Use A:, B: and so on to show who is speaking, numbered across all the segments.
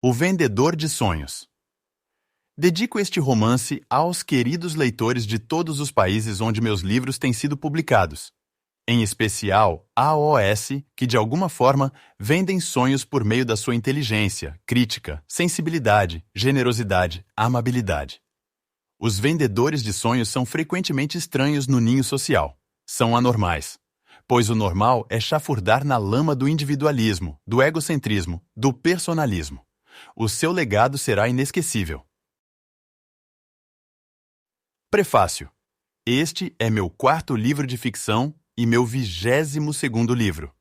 A: O Vendedor de Sonhos. Dedico este romance aos queridos leitores de todos os países onde meus livros têm sido publicados, em especial AOS, que de alguma forma vendem sonhos por meio da sua inteligência, crítica, sensibilidade, generosidade, amabilidade. Os vendedores de sonhos são frequentemente estranhos no ninho social. São anormais, pois o normal é chafurdar na lama do individualismo, do egocentrismo, do personalismo. O seu legado será inesquecível. Prefácio. Este é meu 4º livro de ficção e meu 22º livro.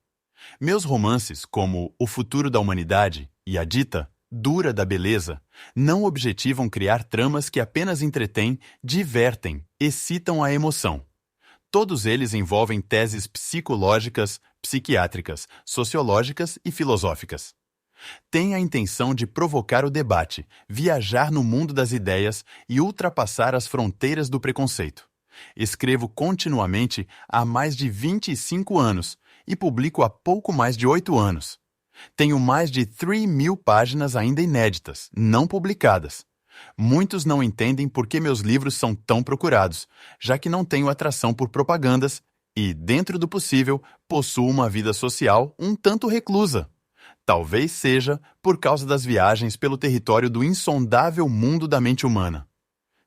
A: Meus romances, como O Futuro da Humanidade e A Dita Dura da Beleza, não objetivam criar tramas que apenas entretêm, divertem, excitam a emoção. Todos eles envolvem teses psicológicas, psiquiátricas, sociológicas e filosóficas. Tem a intenção de provocar o debate, viajar no mundo das ideias e ultrapassar as fronteiras do preconceito. Escrevo continuamente há mais de 25 anos e publico há pouco mais de 8 anos. Tenho mais de 3.000 páginas ainda inéditas, não publicadas. Muitos não entendem por que meus livros são tão procurados, já que não tenho atração por propagandas e, dentro do possível, possuo uma vida social um tanto reclusa. Talvez seja por causa das viagens pelo território do insondável mundo da mente humana.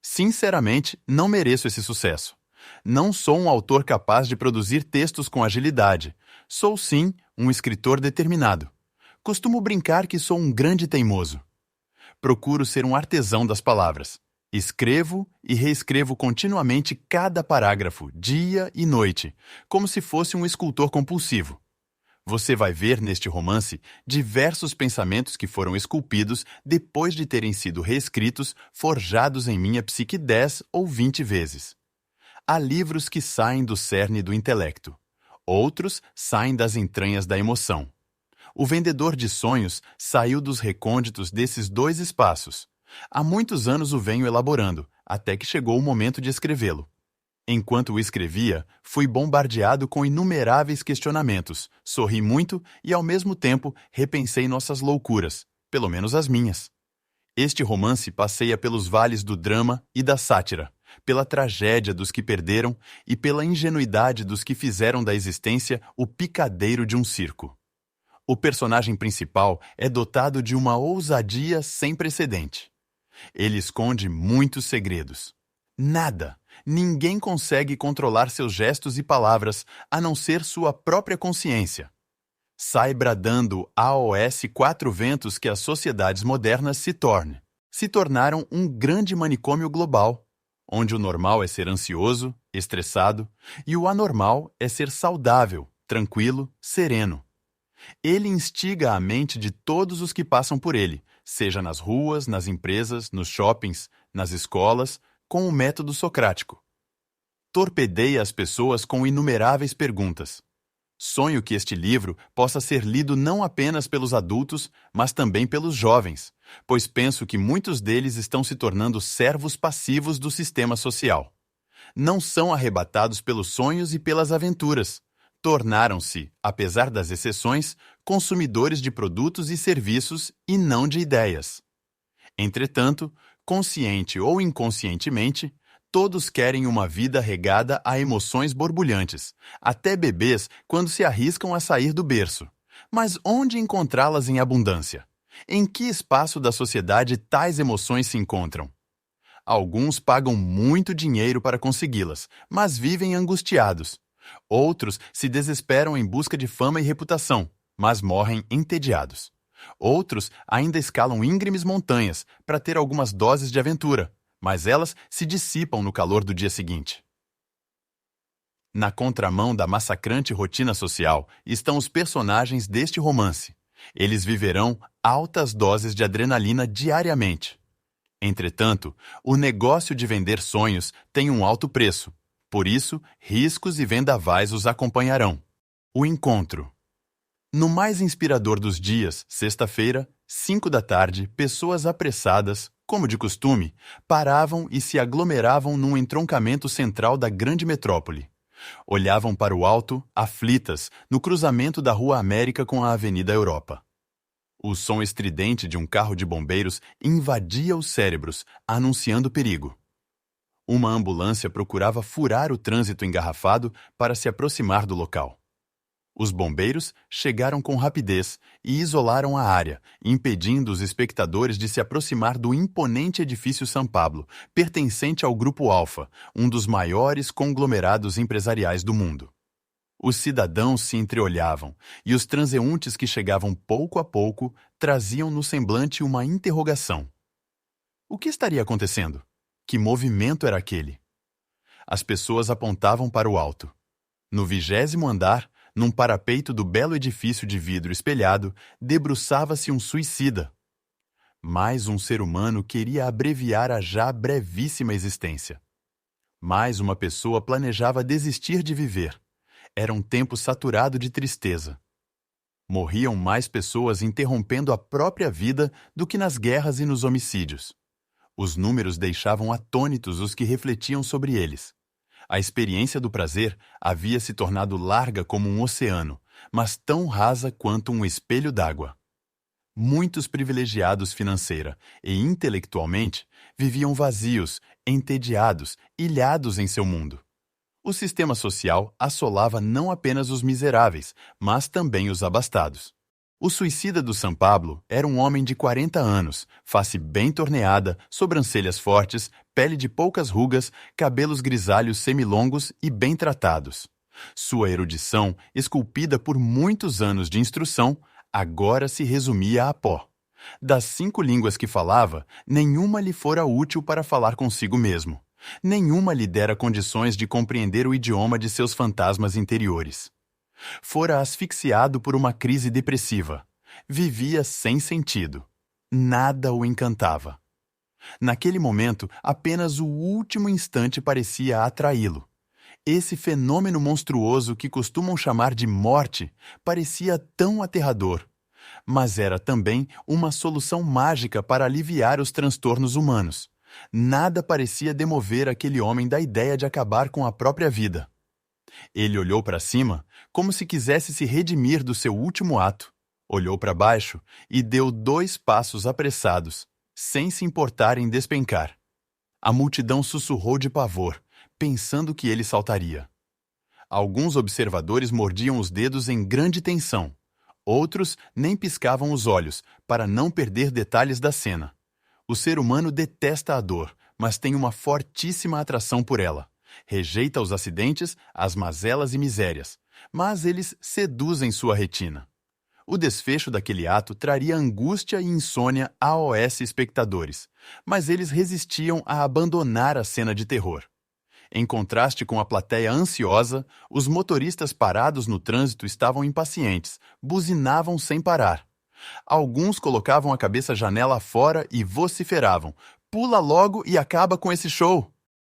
A: Sinceramente, não mereço esse sucesso. Não sou um autor capaz de produzir textos com agilidade. Sou, sim, um escritor determinado. Costumo brincar que sou um grande teimoso. Procuro ser um artesão das palavras. Escrevo e reescrevo continuamente cada parágrafo, dia e noite, como se fosse um escultor compulsivo. Você vai ver neste romance diversos pensamentos que foram esculpidos depois de terem sido reescritos, forjados em minha psique 10 ou 20 vezes. Há livros que saem do cerne do intelecto. Outros saem das entranhas da emoção. O Vendedor de Sonhos saiu dos recônditos desses 2 espaços. Há muitos anos o venho elaborando, até que chegou o momento de escrevê-lo. Enquanto o escrevia, fui bombardeado com inumeráveis questionamentos, sorri muito e, ao mesmo tempo, repensei nossas loucuras, pelo menos as minhas. Este romance passeia pelos vales do drama e da sátira, pela tragédia dos que perderam e pela ingenuidade dos que fizeram da existência o picadeiro de um circo. O personagem principal é dotado de uma ousadia sem precedente. Ele esconde muitos segredos. Ninguém consegue controlar seus gestos e palavras, a não ser sua própria consciência. Sai bradando AOS 4 ventos que as sociedades modernas se tornaram um grande manicômio global, onde o normal é ser ansioso, estressado, e o anormal é ser saudável, tranquilo, sereno. Ele instiga a mente de todos os que passam por ele, seja nas ruas, nas empresas, nos shoppings, nas escolas, com o método socrático. Torpedeia as pessoas com inumeráveis perguntas. Sonho que este livro possa ser lido não apenas pelos adultos, mas também pelos jovens, pois penso que muitos deles estão se tornando servos passivos do sistema social. Não são arrebatados pelos sonhos e pelas aventuras. Tornaram-se, apesar das exceções, consumidores de produtos e serviços e não de ideias. Entretanto, consciente ou inconscientemente, todos querem uma vida regada a emoções borbulhantes, até bebês quando se arriscam a sair do berço. Mas onde encontrá-las em abundância? Em que espaço da sociedade tais emoções se encontram? Alguns pagam muito dinheiro para consegui-las, mas vivem angustiados. Outros se desesperam em busca de fama e reputação, mas morrem entediados. Outros ainda escalam íngremes montanhas para ter algumas doses de aventura, mas elas se dissipam no calor do dia seguinte. Na contramão da massacrante rotina social estão os personagens deste romance. Eles viverão altas doses de adrenalina diariamente. Entretanto, o negócio de vender sonhos tem um alto preço. Por isso, riscos e vendavais os acompanharão. O encontro. No mais inspirador dos dias, sexta-feira, 5 da tarde, pessoas apressadas, como de costume, paravam e se aglomeravam num entroncamento central da grande metrópole. Olhavam para o alto, aflitas, no cruzamento da Rua América com a Avenida Europa. O som estridente de um carro de bombeiros invadia os cérebros, anunciando perigo. Uma ambulância procurava furar o trânsito engarrafado para se aproximar do local. Os bombeiros chegaram com rapidez e isolaram a área, impedindo os espectadores de se aproximar do imponente edifício São Pablo, pertencente ao Grupo Alfa, um dos maiores conglomerados empresariais do mundo. Os cidadãos se entreolhavam, e os transeuntes que chegavam pouco a pouco traziam no semblante uma interrogação. O que estaria acontecendo? Que movimento era aquele? As pessoas apontavam para o alto. No 20º andar, num parapeito do belo edifício de vidro espelhado, debruçava-se um suicida. Mais um ser humano queria abreviar a já brevíssima existência. Mais uma pessoa planejava desistir de viver. Era um tempo saturado de tristeza. Morriam mais pessoas interrompendo a própria vida do que nas guerras e nos homicídios. Os números deixavam atônitos os que refletiam sobre eles. A experiência do prazer havia se tornado larga como um oceano, mas tão rasa quanto um espelho d'água. Muitos privilegiados financeira e intelectualmente viviam vazios, entediados, ilhados em seu mundo. O sistema social assolava não apenas os miseráveis, mas também os abastados. O suicida do São Pablo era um homem de 40 anos, face bem torneada, sobrancelhas fortes, pele de poucas rugas, cabelos grisalhos semilongos e bem tratados. Sua erudição, esculpida por muitos anos de instrução, agora se resumia a pó. Das 5 línguas que falava, nenhuma lhe fora útil para falar consigo mesmo. Nenhuma lhe dera condições de compreender o idioma de seus fantasmas interiores. Fora asfixiado por uma crise depressiva. Vivia sem sentido. Nada o encantava. Naquele momento, apenas o último instante parecia atraí-lo. Esse fenômeno monstruoso que costumam chamar de morte parecia tão aterrador, mas era também uma solução mágica para aliviar os transtornos humanos. Nada parecia demover aquele homem da ideia de acabar com a própria vida. Ele olhou para cima, como se quisesse se redimir do seu último ato, olhou para baixo e deu 2 passos apressados, sem se importar em despencar. A multidão sussurrou de pavor, pensando que ele saltaria. Alguns observadores mordiam os dedos em grande tensão. Outros nem piscavam os olhos, para não perder detalhes da cena. O ser humano detesta a dor, mas tem uma fortíssima atração por ela. Rejeita os acidentes, as mazelas e misérias, mas eles seduzem sua retina. O desfecho daquele ato traria angústia e insônia a OS espectadores, mas eles resistiam a abandonar a cena de terror. Em contraste com a plateia ansiosa, os motoristas parados no trânsito estavam impacientes, buzinavam sem parar. Alguns colocavam a cabeça janela fora e vociferavam: "Pula logo e acaba com esse show!"